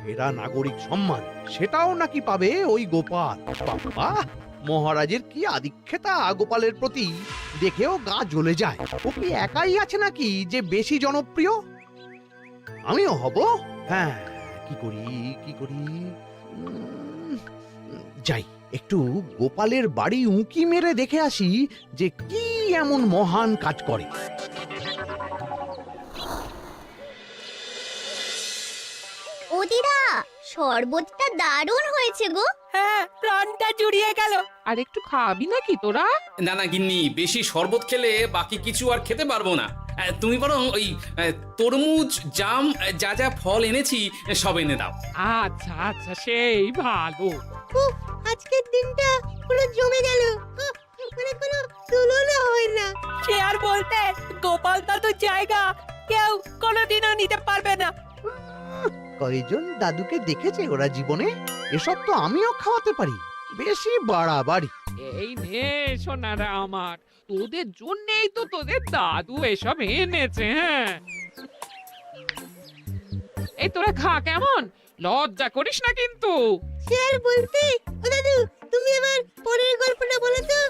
সেরা নাগরিক সম্মান, সেটাও নাকি পাবে ওই গোপাল। বাবা, মহারাজের কি আদিক্ষেতা গোপালের প্রতি, দেখেও গা জ্বলে যায়। ও কি একাই আছে নাকি যে বেশি জনপ্রিয়? আমিও হব। হ্যাঁ, কি করি কি করি, যাই একটু গোপালের বাড়ি উঁকি মেরে দেখে আসি যে কি এমন মহান কাজ করে। ও দিদা, শরবতটা দারুণ হয়েছে গো। হ্যাঁ, প্রাণটা জুড়িয়ে গেল। আর একটু খাবি নাকি তোরা? না না গিন্নি, বেশি শরবত খেলে বাকি কিছু আর খেতে পারবো না। তুমি বরং ওই তরমুজ, জাম, যা যা ফল এনেছি সব এনে দাও। আচ্ছা আচ্ছা, সেই ভালো। উফ, আজকের দিনটা পুরো জমে গেল। মানে কোনো তুলনা হয় না। সে আর বলতে, গোপাল দাদুর জায়গা কেউ কোনোদিনও নিতে পারবে না। কয়জন দাদুকে দেখেছে ওরা জীবনে? এসব তো আমিও খাওয়াতে পারি, বেশি বাড়াবাড়ি। এই নে সোনারা আমার, তোদের জন্যই তো তোদের দাদু এসব এনেছে। হ্যাঁ, এই তোরা খা, কেমন লজ্জা করিস না কিন্তু। সে আর বলতে, ও দাদু তুমি এবার পরের গল্পটা বলো তো।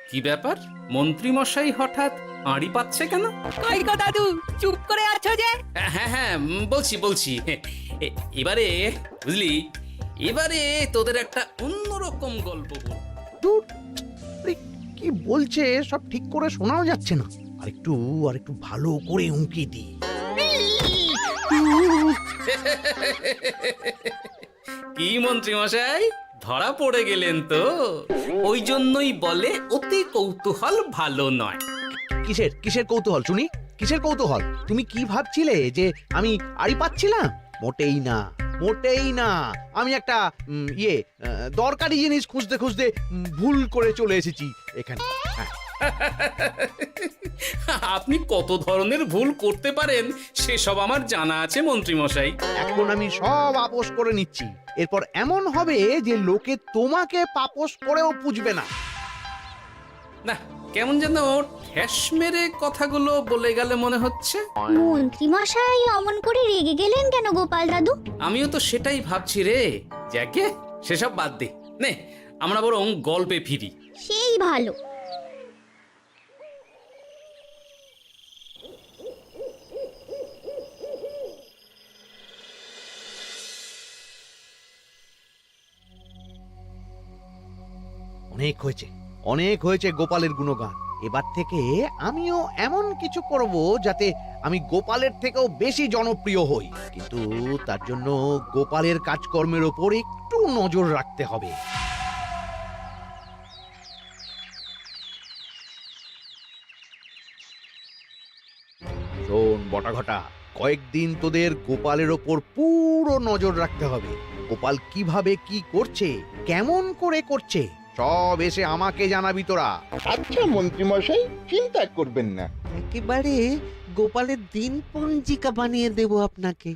কি ব্যাপার, মন্ত্রী মশাই হঠাৎ আড়ি পাচ্ছে কেন? কই গো দাদু, চুপ করে আছো যে? হ্যাঁ হ্যাঁ, বলছি এবারে বুঝলি, এবারে তোদের একটা অন্যরকম গল্প বলবো। দূর, আরে কি বলছে সব ঠিক করে শোনাও যাচ্ছে না। আরেকটু ভালো করে উঁকি দি। কি মন্ত্রী মশাই, ধরা পড়ে গেলেন তো? ওই জন্যই বলে অতি কৌতূহল ভালো নয়। কিসের কিসের কৌতূহল শুনি, কিসের কৌতূহল? তুমি কি ভাবছিলে যে আমি আড়ি পাচ্ছিলাম? মোটেই না, মোটেই না। আমি একটা দরকারি জিনিস খুঁজতে খুঁজতে ভুল করে চলে এসেছি এখানে। হ্যাঁ, আপনি কত ধরনের ভুল করতে পারেন সেসব আমার জানা আছে মন্ত্রী মশাই। এখন আমি সব আপোষ করে নিচ্ছি। এরপর এমন হবে যে লোকে তোমাকে পাপোশ করেও পুজবে না। না, কেমন যেন ঠেস মেরে কথাগুলো বলে গেলে মনে হচ্ছে। মন্ত্রী মশাই অমন করে রেগে গেলেন কেন গোপাল দাদু? আমিও তো সেটাই ভাবছি রে। যাকে সেসব বাদ দে, নে আমরা বরং গল্পে ফিরি। সেই ভালো। অনেক হয়েছে গোপালের গুণগান। এবার থেকে আমিও এমন কিছু করব যাতে আমি গোপালের থেকেও বেশি জনপ্রিয় হই। কিন্তু তার জন্য গোপালের কাজকর্মের ওপর একটু নজর রাখতে হবে। শোন বটাঘটা, কয়েকদিন তোদের গোপালের ওপর পুরো নজর রাখতে হবে। গোপাল কিভাবে কি করছে, কেমন করে করছে, সব এসে আমাকে জানাবি তোরা। আচ্ছা মন্ত্রী মশাই, চিন্তা করবেন না। একেবারে গোপালের দিন পঞ্জিকা বানিয়ে দেব আপনাকে।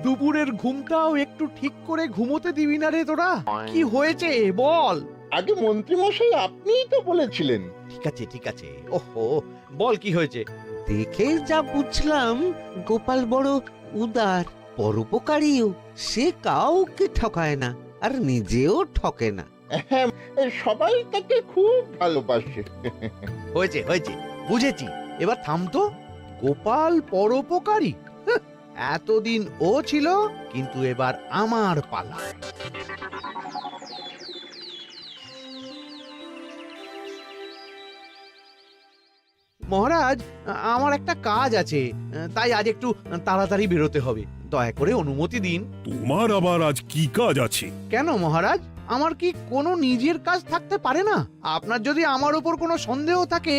দুপুরের ঘুমটাও একটু ঠিক করে ঘুমোতে দিবি না রে তোরা? কি হয়েছে বল। আগে মন্ত্রী মশাই আপনিই তো বলেছিলেন। ঠিক আছে, ওহো, বল কি হয়েছে। দেখে যা বুঝলাম, গোপাল বড় উদার, পরোপকারীও। সে কাউকে ঠকায় না, আর নিজেও ঠকে না। হ্যাঁ, সবাই তাকে খুব ভালোবাসে। হয়েছে, বুঝেছি। এবার থাম তো। গোপাল পরোপকারী? হাহ, এতদিন ও ছিল, কিন্তু এবার আমার পালা। মহারাজ, আমার একটা কাজ আছে, তাই আজ একটু তাড়াতাড়ি বেরোতে হবে। দয়া করে অনুমতি দিন। তোমার আবার আজ কি কাজ আছে? কেন মহারাজ, আমার কি কোনো নিজের কাজ থাকতে পারে না? আপনার যদি আমার উপর কোনো সন্দেহ থাকে,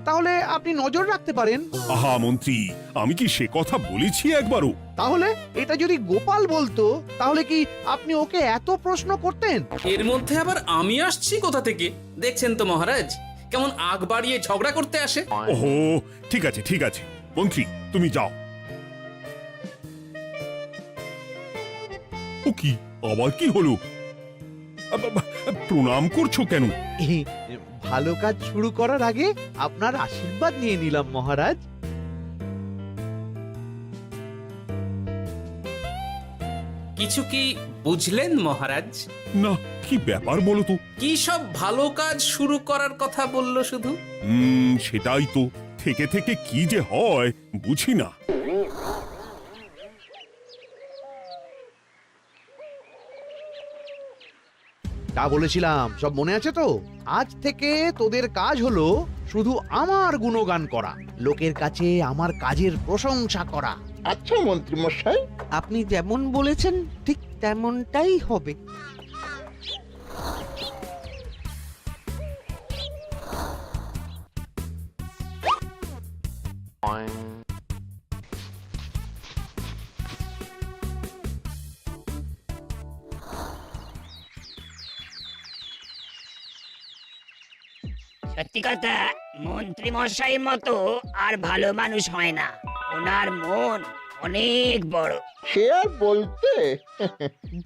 তাহলে আপনি নজর রাখতে পারেন। আহা মন্ত্রী, আমি কি সে কথা বলেছি একবারও? তাহলে এটা যদি গোপাল বলতো, তাহলে কি আপনি ওকে এত প্রশ্ন করতেন? এর মধ্যে আবার আমি আসছি কোথা থেকে? দেখছেন তো মহারাজ, কেমন আগ বাড়িয়ে ঝগড়া করতে আসে। ওহো, ঠিক আছে মন্ত্রী, তুমি যাও। ও কি আবার কি হলো? প্রণাম করছো কেন? ভালো কাজ শুরু করার আগে আপনার আশীর্বাদ নিয়ে নিলাম মহারাজ। কিছু কি বুঝলেন মহারাজ? না, কি ব্যাপার বলো তো? কি সব ভালো কাজ শুরু করার কথা বললো শুধু? সেটাই তো, থেকে থেকে কি যে হয় বুঝি না। তা বলেছিলাম সব মনে আছে তো? আজ থেকে তোদের কাজ হলো শুধু আমার গুণগান করা, লোকের কাছে আমার কাজের প্রশংসা করা। আচ্ছা মন্ত্রী মশাই, আপনি যেমন বলেছেন ঠিক তেমনটাই হবে। সত্যি কথা, মন্ত্রী মশাই মতো আর ভালো মানুষ হয় না। ওনার মন অনেক বড়। সে আর বলতে।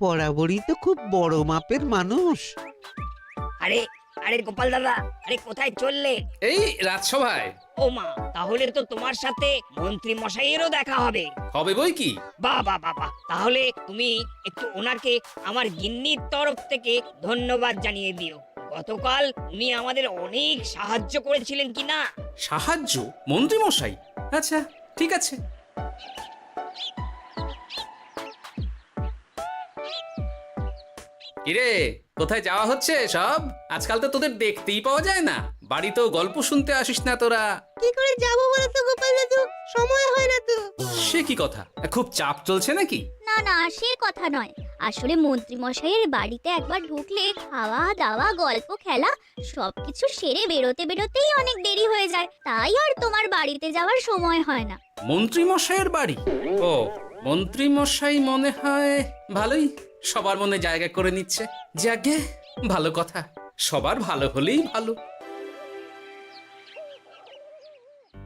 বরাবরই তো খুব বড় মাপের মানুষ। আরে আরে গোপাল দাদা, আরে কোথায় চললে? এই রাজসভায়। ও মা, তাহলে তো তোমার সাথে মন্ত্রী মশাইয়েরও দেখা হবে। হবে বই কি? বাহ বাহ বাহ বাহ, তাহলে তুমি একটু ওনাকে আমার গিন্নির তরফ থেকে ধন্যবাদ জানিয়ে দিও। গতকাল উনি আমাদের অনেক সাহায্য করেছিলেন কিনা। সাহায্য? মন্ত্রী মশাই? আচ্ছা ঠিক আছে। কিরে, কোথায় যাওয়া হচ্ছে সব? আজকাল তো তোদের দেখতেই পাওয়া যায় না। বাড়িতেও গল্প শুনতে আসিস না তোরা। কি করে যাবো বলো তো গোপাল দাদু, সময় হয় না তো। সে কি কথা, খুব চাপ চলছে নাকি? না না, সে কথা নয়। আসলে মন্ত্রী মশাইয়ের বাড়িতে একবার ঢুকলে খাওয়া দাওয়া গল্প খেলা সবকিছু সেরে বেরোতে বেরোতেই অনেক দেরি হয়ে যায়, তাই আর তোমার বাড়িতে যাওয়ার সময় হয় না। মন্ত্রী মশাইয়ের বাড়ি? ও, মন্ত্রী মশাই মনে হয় ভালোই সবার মনে জায়গা করে নিচ্ছে। যাকে ভালো কথা, সবার ভালো হলেই ভালো।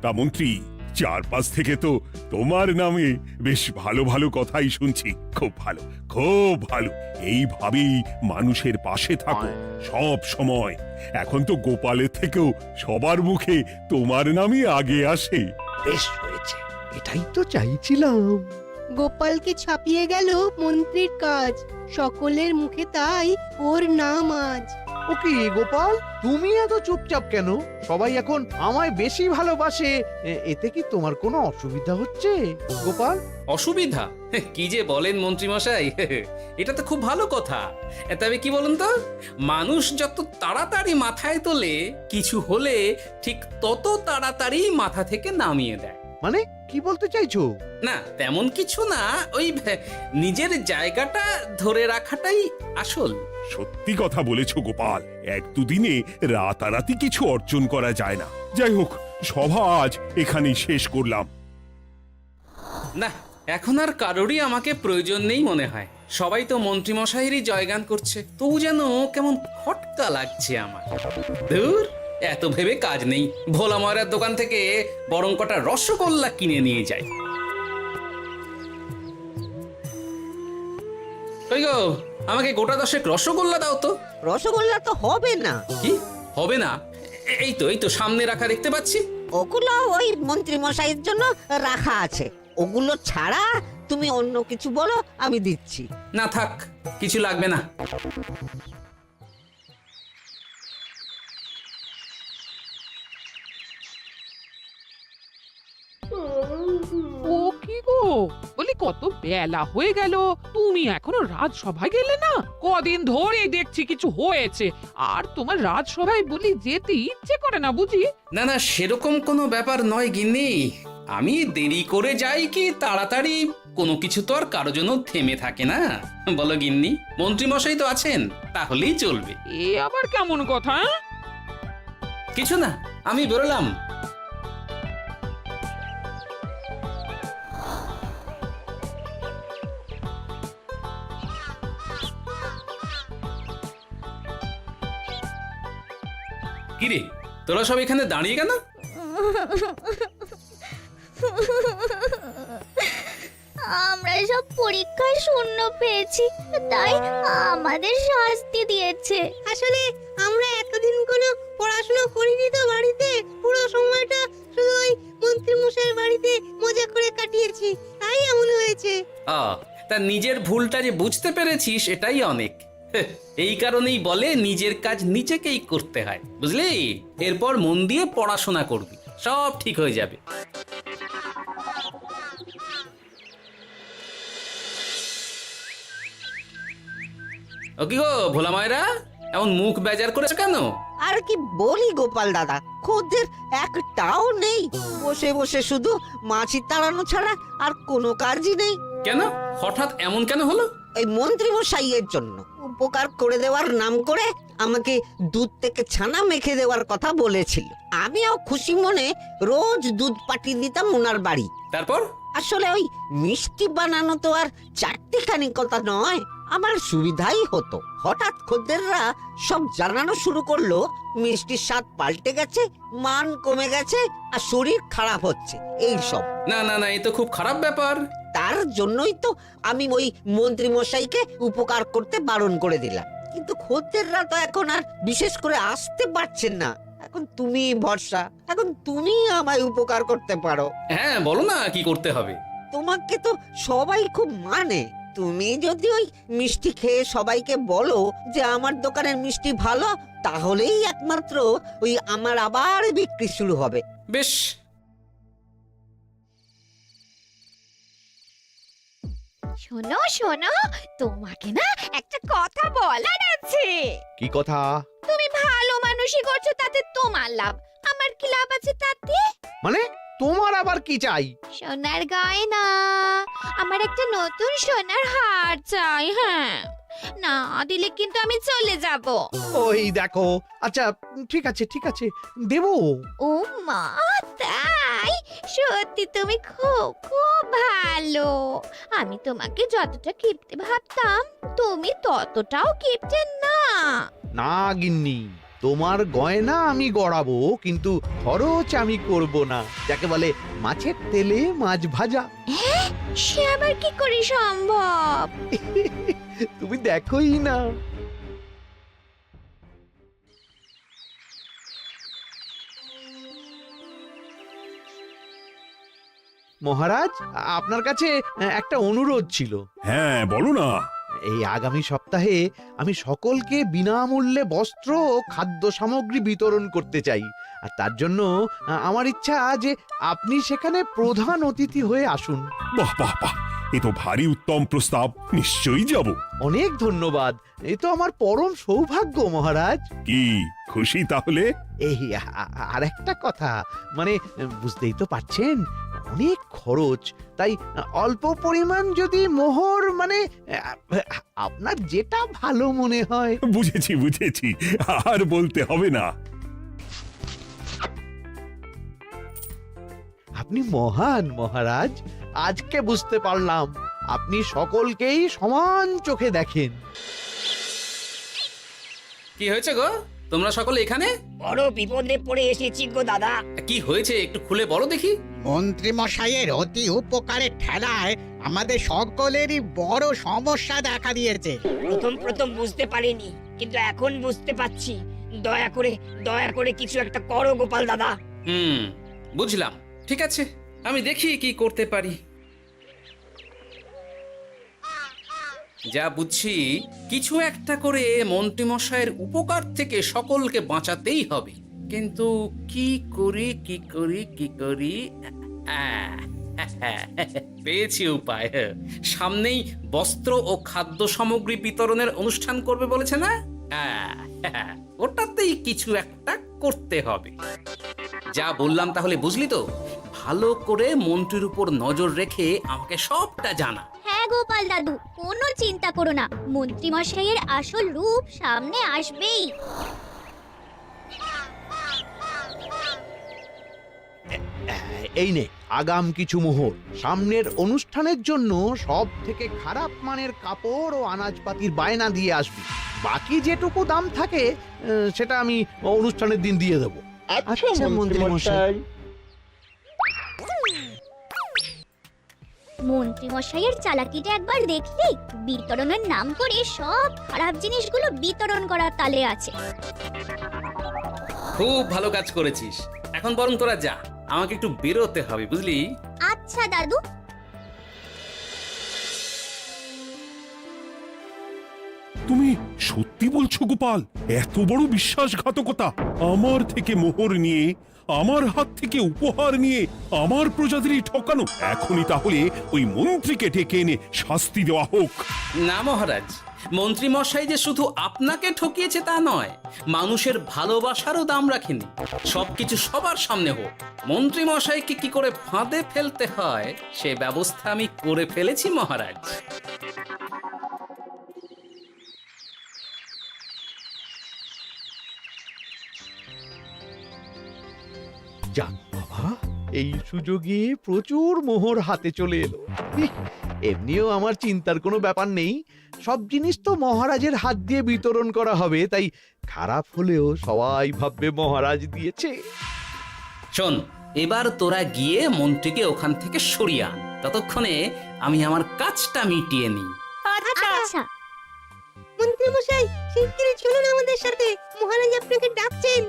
তা মন্ত্রী, চারপাশ থেকে তো তোমার নামে বেশ ভালো ভালো কথাই শুনছি। খুব ভালো, খুব ভালো। এইভাবেই মানুষের পাশে থাকো সব সময়। এখন তো গোপালের থেকেও সবার মুখে তোমার নামই আগে আসে। বেশ হয়েছে, এটাই তো চাইছিলাম। গোপালকে ছাপিয়ে গেল মন্ত্রীর কাজ, সকলের মুখে তাই ওর নাম আজ। ও কি গোপাল, তুমি এত চুপচাপ কেন? সবাই এখন আমায় বেশি ভালোবাসে, এতে কি তোমার কোনো অসুবিধা হচ্ছে গোপাল? অসুবিধা? কি যে বলেন মন্ত্রী মশাই, এটা তো খুব ভালো কথা। তবে কি বলুন তো, মানুষ যত তাড়াতাড়ি মাথায় তোলে, কিছু হলে ঠিক তত তাড়াতাড়ি মাথা থেকে নামিয়ে দেয়। মানে কি বলতে চাইছো? না তেমন কিছু না, ওই নিজের জায়গাটা ধরে রাখাটাই আসল। সত্যি কথা বলেছো গোপাল, এক দুদিনে রাতারাতি কিছু অর্জন করা যায় না। যাই হোক, সভা আজ এখানেই শেষ করলাম। না, এখন আর কারোরই আমাকে প্রয়োজন নেই মনে হয়। সবাই তো মন্ত্রী মশাইয়েরই জয়গান করছে, তবু যেন কেমন খটকা লাগছে আমার। ধুর, এত ভেবে কাজ নেই। ভোলা ময়রার দোকান থেকে বরং কটা রসগোল্লা কিনে নিয়ে যাই। কই গো, আমাকে গোটা 10 রসগোল্লা দাও তো। রসগোল্লা তো হবে না। কি হবে না? এই তো সামনে রাখা দেখতে পাচ্ছি। ওগুলো ওই মন্ত্রী মশাইয়ের জন্য রাখা আছে। ওগুলো ছাড়া তুমি অন্য কিছু বলো, আমি দিচ্ছি। না থাক, কিছু লাগবে না। ও কি গো, বলি কত বেলা হয়ে গেল, তুমি এখনো রাজসভায় গেলে না? কদিন ধরে দেখছি কিছু হয়েছে, আর তোমার রাজসভায় বলি যেতে ইচ্ছে করে না বুঝি? না না, সেরকম কোনো ব্যাপার নয় গিন্নি। আমি দেরি করে যাই কি তাড়াতাড়ি, কোনো কিছু তো আর কারো জন্য থেমে থাকে না। বলো গিন্নি, মন্ত্রী মশাই তো আছেন, তাহলেই চলবে। এ আবার কেমন কথা? কিছু না, আমি বেরোলাম। কিরে, তোরা সব এখানে দাঁড়িয়ে কেন? আমরা সব পরীক্ষায় শূন্য পেয়েছি, তাই আমাদের শাস্তি দিয়েছে। আসলে আমরা এতদিন কোনো পড়াশোনা করিনি তো বাড়িতে, পুরো সময়টা শুধু ওই মন্ত্রী মশাইয়ের বাড়িতে মজা করে কাটিয়েছি, তাই এমন হয়েছে। তা নিজের ভুলটা যে বুঝতে পেরেছিস এটাই অনেক। এই কারণেই বলে নিজের কাজ নিজেকেই করতে হয়, বুঝলি? এরপর মন দিয়ে পড়াশোনা করবি, সব ঠিক হয়ে যাবে। ও কি গো ভোলা মায়েরা, এমন মুখ বেজার করেছো কেন? আর কি বলি গোপাল দাদা, খদ্দের একটাও নেই। বসে বসে শুধু মাছি তাড়ানো ছাড়া আর কোনো কাজই নেই। কেন হঠাৎ এমন কেন হলো? এই মন্ত্রী মশাইয়ের জন্য উপকার করে দেওয়ার নাম করে আমাকে দুধ থেকে ছানা মেখে দেওয়ার কথা বলেছিল। আমিও খুশি মনে রোজ দুধ পাঠিয়ে দিতাম ওনার বাড়ি। তারপর? আসলে ওই মিষ্টি বানানো তো আর চারটিখানি কথা নয়, আমার সুবিধাই হতো। হঠাৎ খদ্দেররা সব জানানো শুরু করলো মিষ্টির স্বাদ পাল্টে গেছে, মান কমে গেছে আর শরীর খারাপ হচ্ছে, এই সব। না না না, এ তো খুব খারাপ ব্যাপার। তার জন্যই তো আমি ওই মন্ত্রী মশাইকে উপকার করতে বারণ করে দিলাম। কিন্তু খদ্দেররা তো এখন আর বিশেষ করে আসতে পারছেন না। এখন তুমি ভরসা, এখন তুমি আমায় উপকার করতে পারো। হ্যাঁ বলো না কি করতে হবে। তোমাকে তো সবাই খুব মানে। তুমি যদি ওই মিষ্টি খেয়ে সবাইকে বলো যে আমার দোকানের মিষ্টি ভালো, তাহলেই একমাত্র ওই আমার আবার বিক্রি শুরু হবে। বেশ। শোনো শোনো, তোমাকে না একটা কথা বলার আছে। কি কথা? তুমি ভালো মানুষই করছো, তাতে তোমার লাভ, আমার কি লাভ আছে তাতে? মানে তোমার আবার কি চাই? সোনার গয়না, আমার একটা নতুন সোনার হার চাই। হ্যাঁ, না দিলে কিন্তু আমি চলে যাব। ওই দেখো, আচ্ছা ঠিক আছে ঠিক আছে, দেবো। ও মা, তাই? সত্যি তুমি খুব খুব ভালো। আমি তোমাকে যতটা কিপটে ভাবতাম, তুমি ততটাও কিপটে না। না গিন্নি, তোমার গয়না আমি গড়াবো, কিন্তু খরচ আমি করব না। যাকে বলে মাছের তেলে মাছ ভাজা। সে আবার কি করে সম্ভব? তুমি দেখোই না। মহারাজ, আপনার কাছে একটা অনুরোধ ছিল। হ্যাঁ বলো না। এই আগামী সপ্তাহে আমি সকলকে বিনামূল্যে বস্ত্র ও খাদ্য সামগ্রী বিতরণ করতে চাই। আর তার জন্য আমার ইচ্ছা যে আপনি সেখানে প্রধান অতিথি হয়ে আসুন। বাহ বাহ বাহ, এ তো ভারী উত্তম প্রস্তাব, নিশ্চয়ই যাব। অনেক ধন্যবাদ, এ তো আমার পরম সৌভাগ্য মহারাজ। কি খুশি তাহলে? এই আর একটা কথা, মানে বুঝতেই তো পারছেন অনেক খরচ, তাই অল্প পরিমাণ যদি মোহর, মানে আপনার যেটা ভালো মনে হয়। বুঝেছি বুঝেছি, আর বলতে হবে না। আপনি মহান মহারাজ, আজকে বুঝতে পারলাম আপনি সকলকেই সমান চোখে দেখেন। কি হয়েছে গো, তোমরা সকলে এখানে? বড় বিপদে পড়ে এসেছি গো দাদা। কি হয়েছে একটু খুলে বলো দেখি। মন্ত্রী মশাইয়ের অতি উপকারের ঠেলায় আমাদের সকলেরই বড় সমস্যা দেখা দিয়েছে। প্রথম বুঝতে পারিনি, কিন্তু এখন বুঝতে পারছি। দয়া করে কিছু একটা করো গোপাল দাদা। বুঝলাম, ঠিক আছে, আমি দেখি কি করতে পারি। যা বুঝছি, কিছু একটা করে মন্ত্রীমশাইয়ের উপকার থেকে সকলকে বাঁচাতেই হবে। কিন্তু কি করি পেয়েছি উপায়। সামনেই বস্ত্র ও খাদ্য সামগ্রী বিতরণের অনুষ্ঠান করবে বলেছে না? ওটাতেই কিছু একটা করতে হবে। যা বললাম তাহলে বুঝলি তো? ভালো করে মন্ত্রীর উপর নজর রেখে আমাকে সবটা জানা। হ্যাঁ গোপাল দাদু, কোনো চিন্তা করো না, মন্ত্রী মশাইয়ের আসল রূপ সামনে আসবেই। এই নে আগাম কিছু মোহর। সামনের অনুষ্ঠানের জন্য সব থেকে খারাপ মানের কাপড় ও আনাজপাতির বায়না দিয়ে আসবি। বাকি যেটুকু দাম থাকে সেটা আমি অনুষ্ঠানের দিন দিয়ে দেবো। আচ্ছা মন্ত্রী মশাই। মন্ত্রী মশাইয়ের চালাকিটা একবার দেখলি, বিতরণের নাম করে সব খারাপ জিনিসগুলো বিতরণ করার তালে আছে। খুব ভালো কাজ করেছিস। এখন বরং তোরা যা, আমাকে একটু বেরোতে হবে, বুঝলি? আচ্ছা দাদু। তুমি সত্যি বলছো গোপাল? এত বড় বিশ্বাসঘাতকতা! আমার থেকে মোহর নিয়ে, আমার হাত থেকে উপহার নিয়ে আমার প্রজাদেরই ঠকানো। এখনই তাহলে ওই মন্ত্রীকে ডেকে এনে শাস্তি দেওয়া হোক। না মহারাজ, মন্ত্রী মশাই যে শুধু আপনাকে ঠকিয়েছে তা নয়, মানুষের ভালোবাসারও দাম রাখেনি। সবকিছু সবার সামনে হোক। মন্ত্রী মশাইকে কি করে ফাঁদে ফেলতে হয় সে ব্যবস্থা আমি করে ফেলেছি মহারাজ। যাক বাবা, এই সুযোগে প্রচুর মোহর হাতে চলে এলো। ইহ, এমনিও আমার চিন্তার কোনো ব্যাপার নেই। সব জিনিস তো মহারাজের হাত দিয়ে বিতরণ করা হবে, তাই খারাপ হলেও সবাই ভাববে মহারাজ দিয়েছে। শোন, এবার তোরা গিয়ে মন্ত্রীকে ওখান থেকে সরিয়ে আন। ততক্ষণে আমি আমার কাজটা মিটিয়ে নিই। আচ্ছা। মন্ত্রী মশাই, শিগগিরই চলুন আমাদের সাথে। মহারাজ আপনাকে ডাকছেন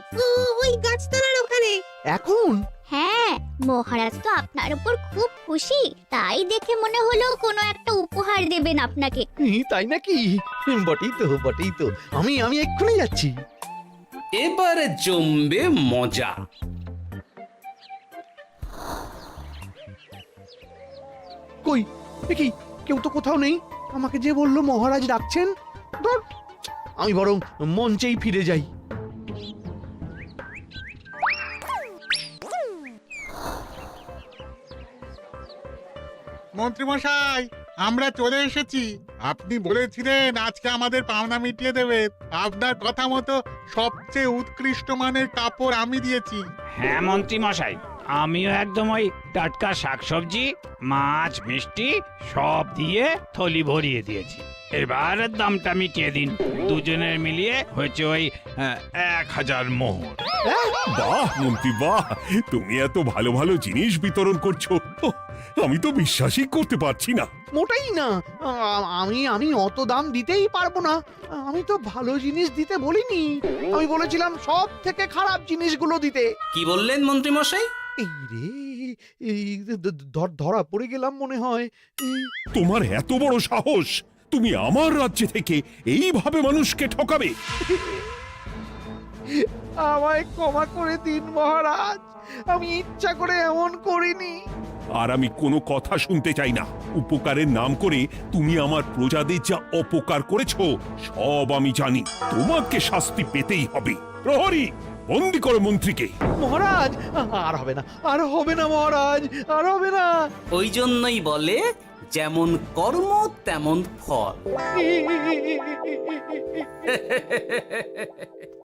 ওই গাছতলার ওখানে। এখন হ্যাঁ, মহারাজ তো আপনার উপর খুব খুশি, তাই দেখে মনে হলো কোনো একটা উপহার দেবেন আপনাকে। তাই নাকি? বটেই তো। আমি এক্ষুনি যাচ্ছি। এবারে জমবে মজা। কই, কি কেউ তো কোথাও নেই। আমাকে যে বললো মহারাজ ডাকছেন। ধুর, আমি বরং মঞ্চেই ফিরে যাই। মন্ত্রীমশাই, আমরা চলে এসেছি। আপনি বলেছিলেন আজকে আমাদের পাওনা মিটিয়ে দেবেন। আপনার কথা মতো সবচেয়ে উৎকৃষ্ট মানের কাপড় আমি দিয়েছি। হ্যাঁ মন্ত্রী মশাই, আমিও একদম ওই টাটকা শাকসবজি, মাছ, মিষ্টি সব দিয়ে থলি ভরিয়ে দিয়েছি। এবার দামটা মিটিয়ে দিন। দুজনের মিলিয়ে হয়েছে ওই 1000 মোহর। বাহ মন্ত্রী, বাহ! তুমি এত ভালো ভালো জিনিস বিতরণ করছো, ওহ, আমি তো বিশ্বাসই করতে পারছি না। মোটেই না। আমি অত দাম দিতেই পারবো না। আমি তো ভালো জিনিস দিতে বলিনি। আমি বলেছিলাম সব থেকে খারাপ জিনিসগুলো দিতে। কি বললেন মন্ত্রী মশাই? এই রে, এই ধরা পড়ে গেলাম মনে হয়। তোমার এত বড় সাহস! তুমি আমার রাজ্য থেকে এইভাবে মানুষকে ঠকাবে? আমায় ক্ষমা করে দিন মহারাজ, আমি ইচ্ছা করে এমন করিনি। আর আমি কোনো কথা শুনতে চাই না। উপকারের নাম করে তুমি আমার প্রজাদের যা অপকার করেছো সব আমি জানি। তোমাকে শাস্তি পেতেই হবে। প্রহরী, বন্দি করো মন্ত্রীকে। মহারাজ, আর হবে না মহারাজ, আর হবে না। ওই জন্যই বলে যেমন কর্ম তেমন ফল।